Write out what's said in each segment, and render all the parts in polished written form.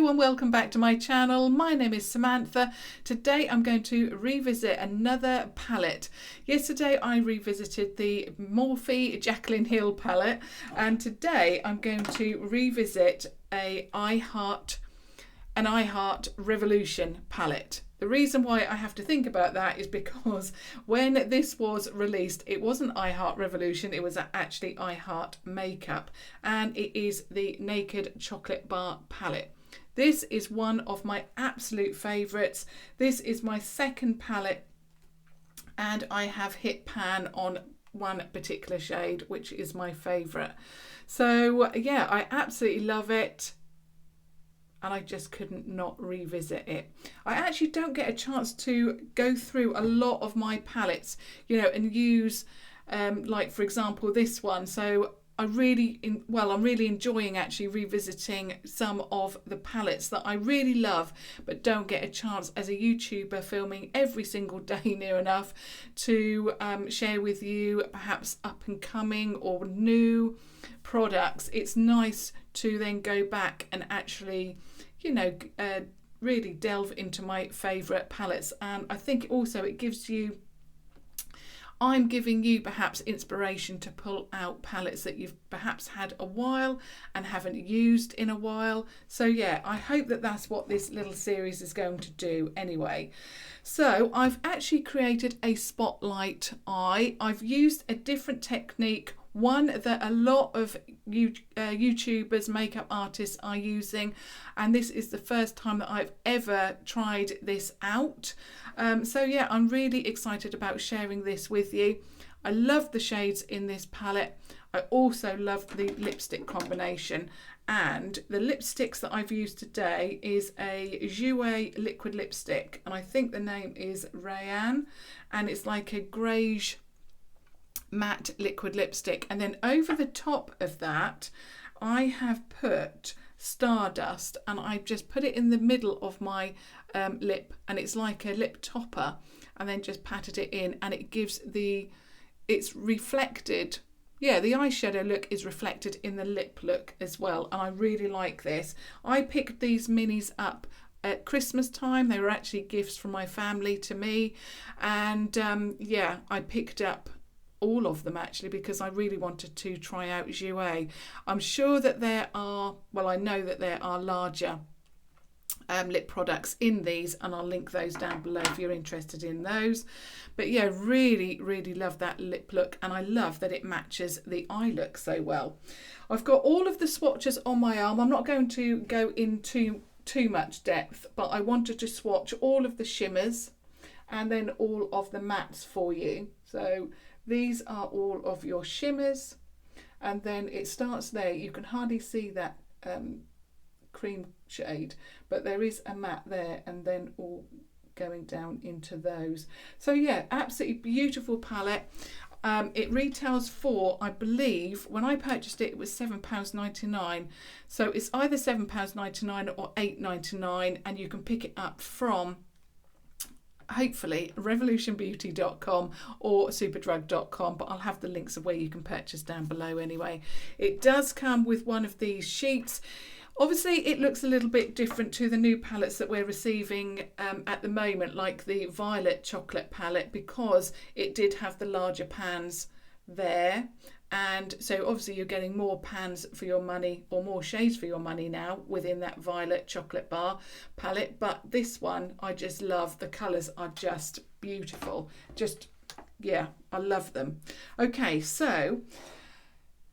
Hello and welcome back to my channel. My name is Samantha. Today I'm going to revisit another palette. Yesterday I revisited the Morphe Jaclyn Hill palette, and today I'm going to revisit an I Heart Revolution palette. The reason why I have to think about that is because when this was released, it wasn't I Heart Revolution, it was actually I Heart Makeup, and it is the Naked Chocolate Bar palette. This is one of my absolute favourites. This is my second palette, and I have hit pan on one particular shade, which is my favourite. So yeah, I absolutely love it, and I just couldn't not revisit it. I actually don't get a chance to go through a lot of my palettes, you know, and use like for example this one. So I'm really enjoying actually revisiting some of the palettes that I really love but don't get a chance as a YouTuber filming every single day near enough to share with you perhaps up and coming or new products. It's nice to then go back and actually, you know, really delve into my favourite palettes, and I think also it gives you, I'm giving you perhaps inspiration to pull out palettes that you've perhaps had a while and haven't used in a while. So yeah, I hope that that's what this little series is going to do anyway. So I've actually created a spotlight eye. I've used a different technique, one that a lot of YouTubers, makeup artists are using, and this is the first time that I've ever tried this out. So yeah, I'm really excited about sharing this with you. I love the shades in this palette. I also love the lipstick combination, and the lipsticks that I've used today is a Jouer liquid lipstick, and I think the name is Rayanne, and it's like a greige matte liquid lipstick, and then over the top of that I have put Stardust, and I've just put it in the middle of my lip, and it's like a lip topper, and then just patted it in, and it gives it's reflected. Yeah, the eyeshadow look is reflected in the lip look as well, and I really like this. I picked these minis up at Christmas time. They were actually gifts from my family to me, and yeah, I picked up all of them actually because I really wanted to try out Jouer. I'm sure that there are, well, I know that there are larger lip products in these, and I'll link those down below if you're interested in those. But yeah, really love that lip look, and I love that it matches the eye look so well. I've got all of the swatches on my arm. I'm not going to go into too much depth, but I wanted to swatch all of the shimmers and then all of the mattes for you. So these are all of your shimmers, and then it starts there. You can hardly see that cream shade, but there is a matte there, and then all going down into those. So yeah, absolutely beautiful palette. It retails for, I believe, when I purchased it, it was £7.99. So it's either £7.99 or £8.99, and you can pick it up from hopefully revolutionbeauty.com or superdrug.com, but I'll have the links of where you can purchase down below anyway. It does come with one of these sheets. Obviously it looks a little bit different to the new palettes that we're receiving at the moment, like the violet chocolate palette, because it did have the larger pans there, and so obviously you're getting more pans for your money, or more shades for your money now within that violet chocolate bar palette. But this one, I just love. The colours are just beautiful. Just, yeah, I love them. Okay, so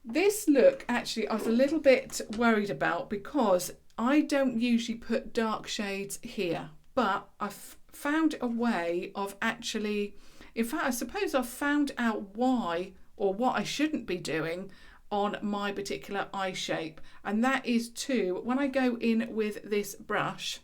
this look, actually, I was a little bit worried about because I don't usually put dark shades here, but I've found a way of actually, in fact, I suppose I've found out why, or what I shouldn't be doing on my particular eye shape, and that is to, when I go in with this brush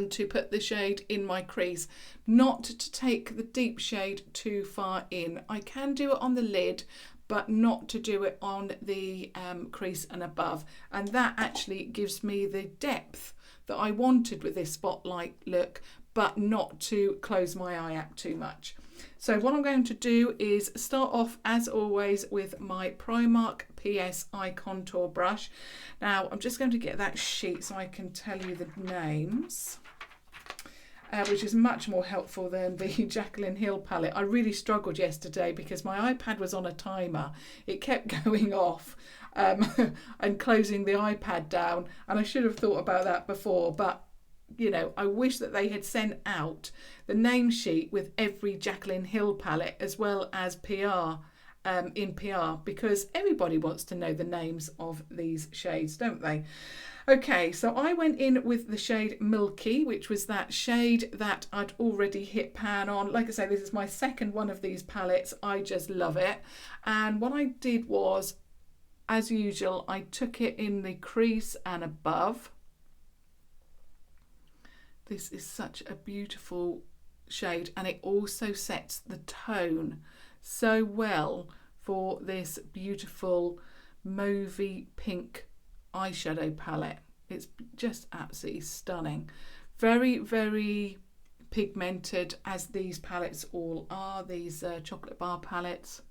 to put the shade in my crease, not to take the deep shade too far in. I can do it on the lid, but not to do it on the crease and above, and that actually gives me the depth that I wanted with this spotlight look, but not to close my eye out too much. So what I'm going to do is start off, as always, with my Primark PS Eye Contour brush. Now, I'm just going to get that sheet so I can tell you the names. Which is much more helpful than the Jaclyn Hill palette. I really struggled yesterday because my iPad was on a timer. It kept going off and closing the iPad down, and I should have thought about that before, but you know, I wish that they had sent out the name sheet with every Jaclyn Hill palette as well as PR in PR, because everybody wants to know the names of these shades, don't they? Okay, so I went in with the shade Milky, which was that shade that I'd already hit pan on. Like I say, this is my second one of these palettes. I just love it. And what I did was, as usual, I took it in the crease and above. This is such a beautiful shade, and it also sets the tone so well for this beautiful mauvey pink eyeshadow palette. It's just absolutely stunning. Very, very pigmented, as these palettes all are, these chocolate bar palettes.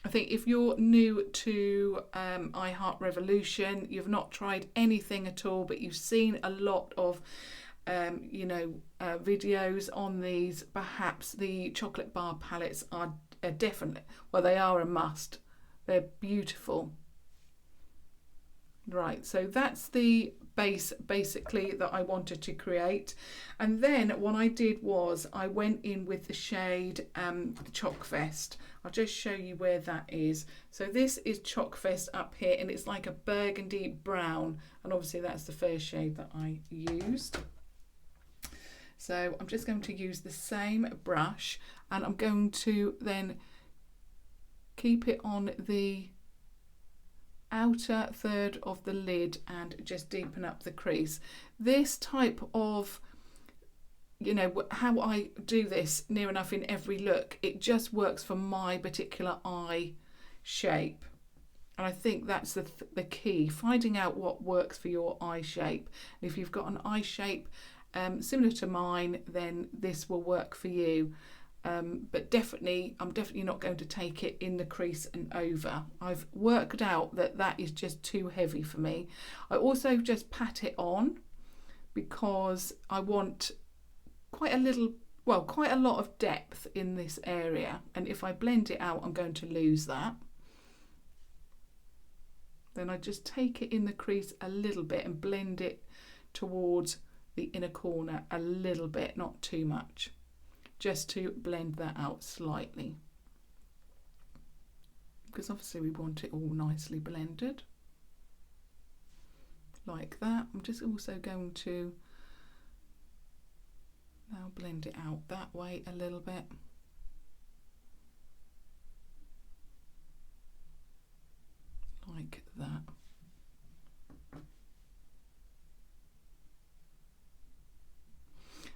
I think if you're new to iHeart Revolution, you've not tried anything at all, but you've seen a lot of videos on these, perhaps the chocolate bar palettes are definitely, well, they are a must. They're beautiful. Right, so that's the base basically that I wanted to create. And then what I did was I went in with the shade Chalk Fest. I'll just show you where that is. So this is Chalk Fest up here, and it's like a burgundy brown, and obviously that's the first shade that I used. So I'm just going to use the same brush, and I'm going to then keep it on the outer third of the lid and just deepen up the crease. This type of, you know, how I do this near enough in every look, it just works for my particular eye shape. And I think that's the key, finding out what works for your eye shape. And if you've got an eye shape similar to mine, then this will work for you. But definitely, I'm definitely not going to take it in the crease and over. I've worked out that that is just too heavy for me. I also just pat it on because I want quite a lot of depth in this area. And if I blend it out, I'm going to lose that. Then I just take it in the crease a little bit and blend it towards the inner corner a little bit, not too much, just to blend that out slightly, because obviously we want it all nicely blended like that. I'm just also going to now blend it out that way a little bit. Like that.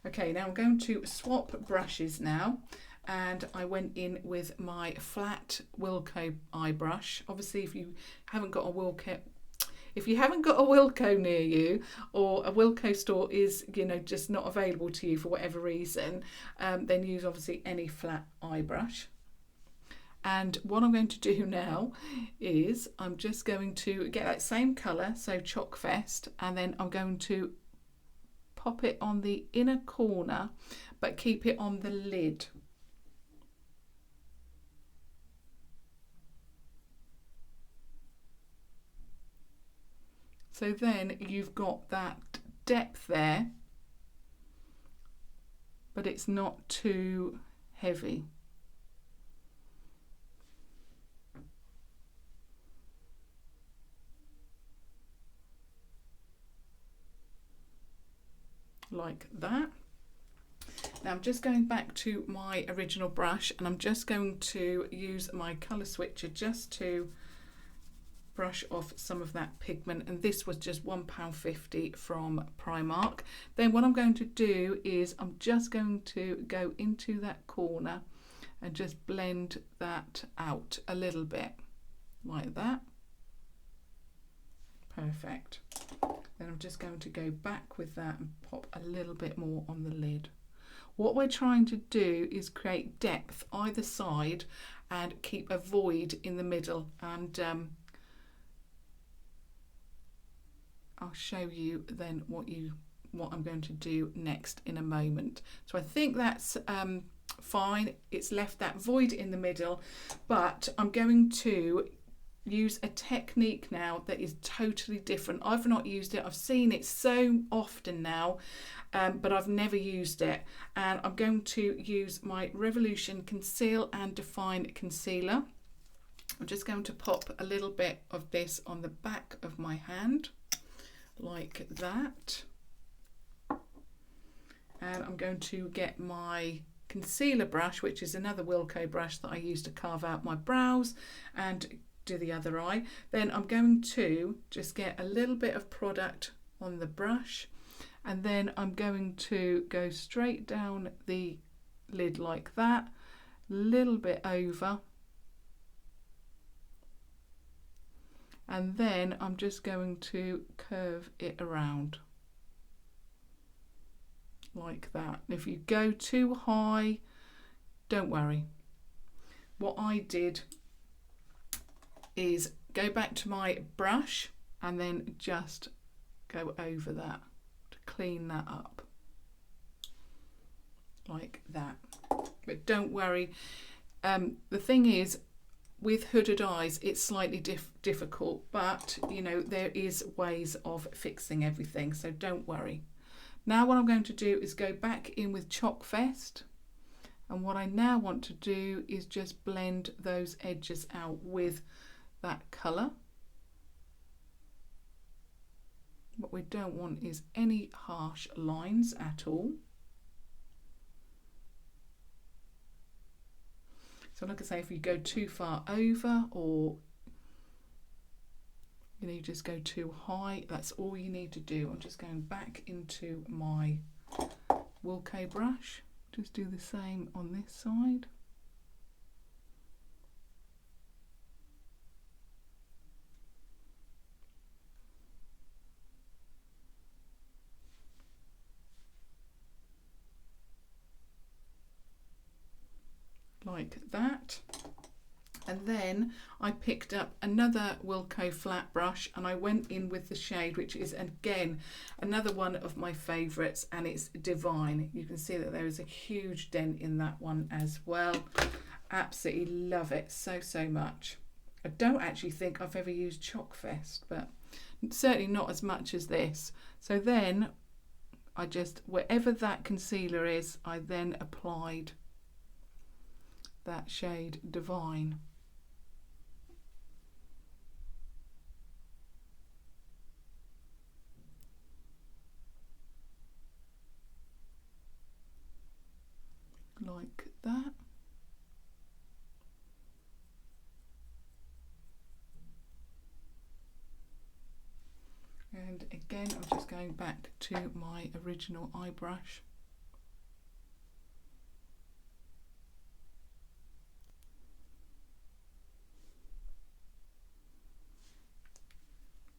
Okay, now I'm going to swap brushes now, and I went in with my flat Wilko eye brush. Obviously, if you haven't got a Wilko near you, or a Wilko store is, you know, just not available to you for whatever reason, then use obviously any flat eye brush. And what I'm going to do now is I'm just going to get that same colour, so Chalk Fest, and then I'm going to pop it on the inner corner, but keep it on the lid. So then you've got that depth there, but it's not too heavy. Like that. Now I'm just going back to my original brush, and I'm just going to use my colour switcher just to brush off some of that pigment, and this was just £1.50 from Primark. Then what I'm going to do is I'm just going to go into that corner and just blend that out a little bit like that. Perfect. Then I'm just going to go back with that and pop a little bit more on the lid. What we're trying to do is create depth either side and keep a void in the middle, and I'll show you then what I'm going to do next in a moment. So I think that's fine. It's left that void in the middle, but I'm going to use a technique now that is totally different. I've not used it. I've seen it so often now, but I've never used it. And I'm going to use my Revolution Conceal and Define Concealer. I'm just going to pop a little bit of this on the back of my hand, like that. And I'm going to get my concealer brush, which is another Wilko brush that I use to carve out my brows and do the other eye. Then I'm going to just get a little bit of product on the brush, and then I'm going to go straight down the lid like that, a little bit over, and then I'm just going to curve it around like that. If you go too high, don't worry. What I did is go back to my brush and then just go over that to clean that up like that. But don't worry, the thing is, with hooded eyes it's slightly difficult, but you know, there is ways of fixing everything, so don't worry. Now what I'm going to do is go back in with Chalk Fest, and what I now want to do is just blend those edges out with that colour. What we don't want is any harsh lines at all. So like I say, if you go too far over, or you know, you just go too high, that's all you need to do. I'm just going back into my Wilko brush, just do the same on this side. Like that. And then I picked up another Wilko flat brush and I went in with the shade, which is again another one of my favourites, and it's Divine. You can see that there is a huge dent in that one as well. Absolutely love it so much. I don't actually think I've ever used Chalk Fest, but certainly not as much as this. So then I just, wherever that concealer is, I then applied that shade Divine. Like that. And again, I'm just going back to my original eye brush.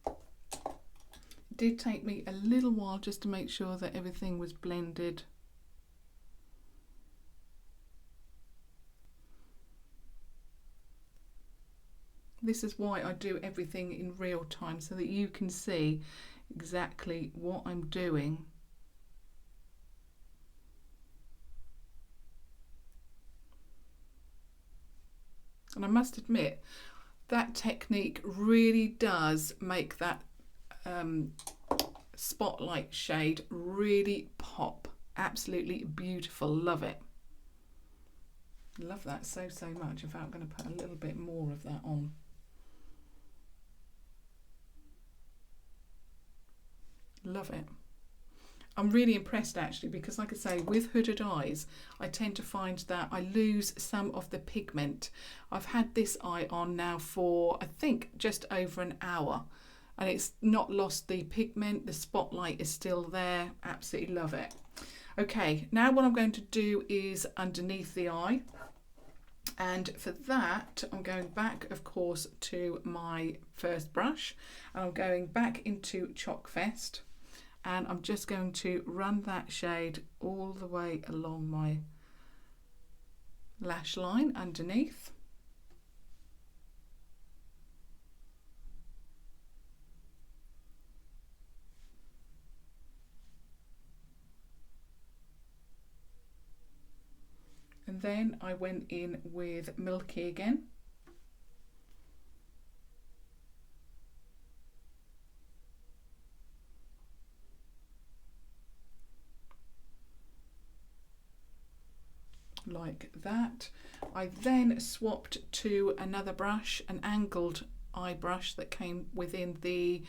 It did take me a little while just to make sure that everything was blended. This is why I do everything in real time, so that you can see exactly what I'm doing. And I must admit, that technique really does make that spotlight shade really pop. Absolutely beautiful. Love it. Love that so much. In fact, I'm going to put a little bit more of that on. Love it. I'm really impressed actually, because like I say, with hooded eyes I tend to find that I lose some of the pigment. I've had this eye on now for I think just over an hour and it's not lost the pigment. The spotlight is still there. Absolutely love it. Okay, now what I'm going to do is underneath the eye, And for that, I'm going back, of course, to my first brush. And I'm going back into Chalk Fest. And I'm just going to run that shade all the way along my lash line underneath. And then I went in with Milky again. Like that. I then swapped to another brush, an angled eye brush that came within the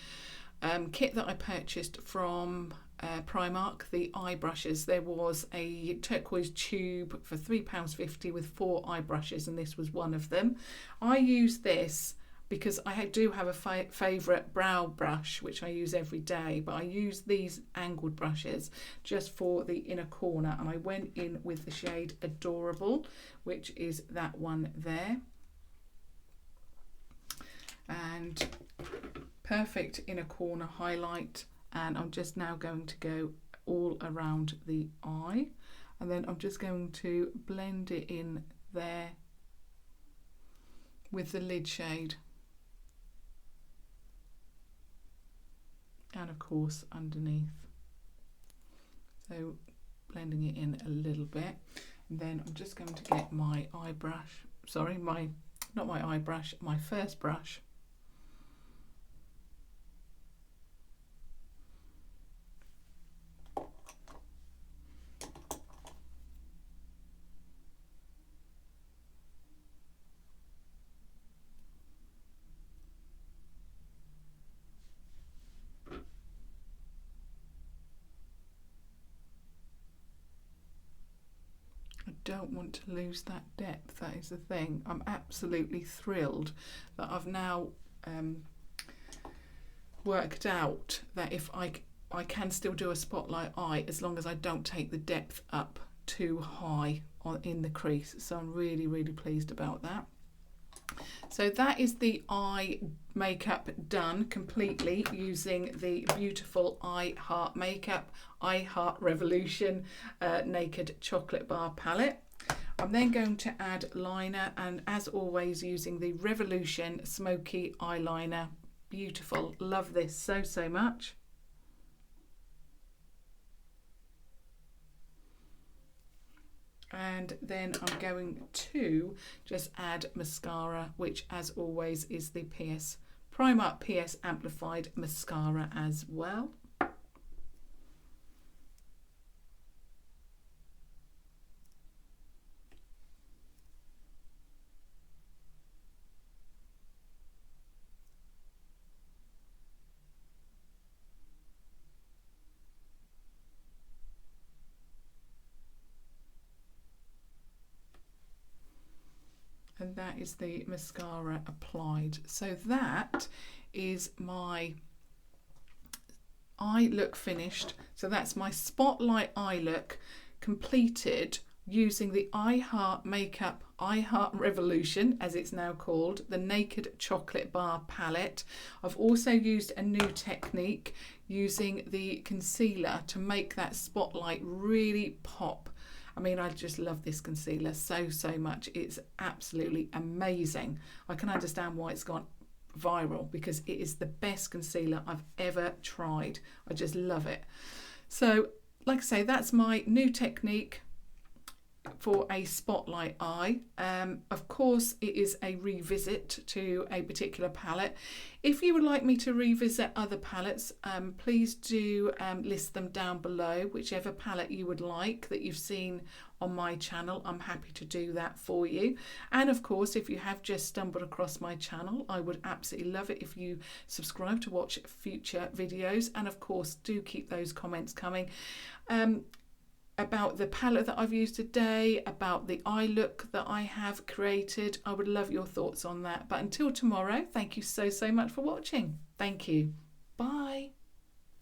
kit that I purchased from Primark, the eye brushes. There was a turquoise tube for £3.50 with 4 eye brushes, and this was one of them. I use this because I do have a favourite brow brush which I use every day, but I use these angled brushes just for the inner corner, and I went in with the shade Adorable, which is that one there. And perfect inner corner highlight, and I'm just now going to go all around the eye, and then I'm just going to blend it in there with the lid shade, and of course underneath. So blending it in a little bit, and then I'm just going to get my eye brush, sorry, not my eye brush, my first brush. Don't want to lose that depth, that is the thing. I'm absolutely thrilled that I've now worked out that if I can still do a spotlight eye as long as I don't take the depth up too high in the crease, so I'm really pleased about that. So that is the eye makeup done completely using the beautiful I Heart Makeup, I Heart Revolution Naked Chocolate Bar palette. I'm then going to add liner, and as always using the Revolution Smoky eyeliner. Beautiful, love this so much. And then I'm going to just add mascara, which as always is the Primark PS Amplif-eyed mascara as well. And that is the mascara applied. So that is my eye look finished. So that's my spotlight eye look completed using the I Heart Makeup, I Heart Revolution, as it's now called, the Naked Chocolate Bar palette. I've also used a new technique using the concealer to make that spotlight really pop. I mean, I just love this concealer so much. It's absolutely amazing. I can understand why it's gone viral, because it is the best concealer I've ever tried. I just love it. So, like I say, that's my new technique for a spotlight eye. Of course, it is a revisit to a particular palette. If you would like me to revisit other palettes, please do list them down below. Whichever palette you would like that you've seen on my channel, I'm happy to do that for you. And of course, if you have just stumbled across my channel, I would absolutely love it if you subscribe to watch future videos. And of course, do keep those comments coming. About the palette that I've used today, about the eye look that I have created. I would love your thoughts on that. But until tomorrow, thank you so much for watching. Thank you. Bye.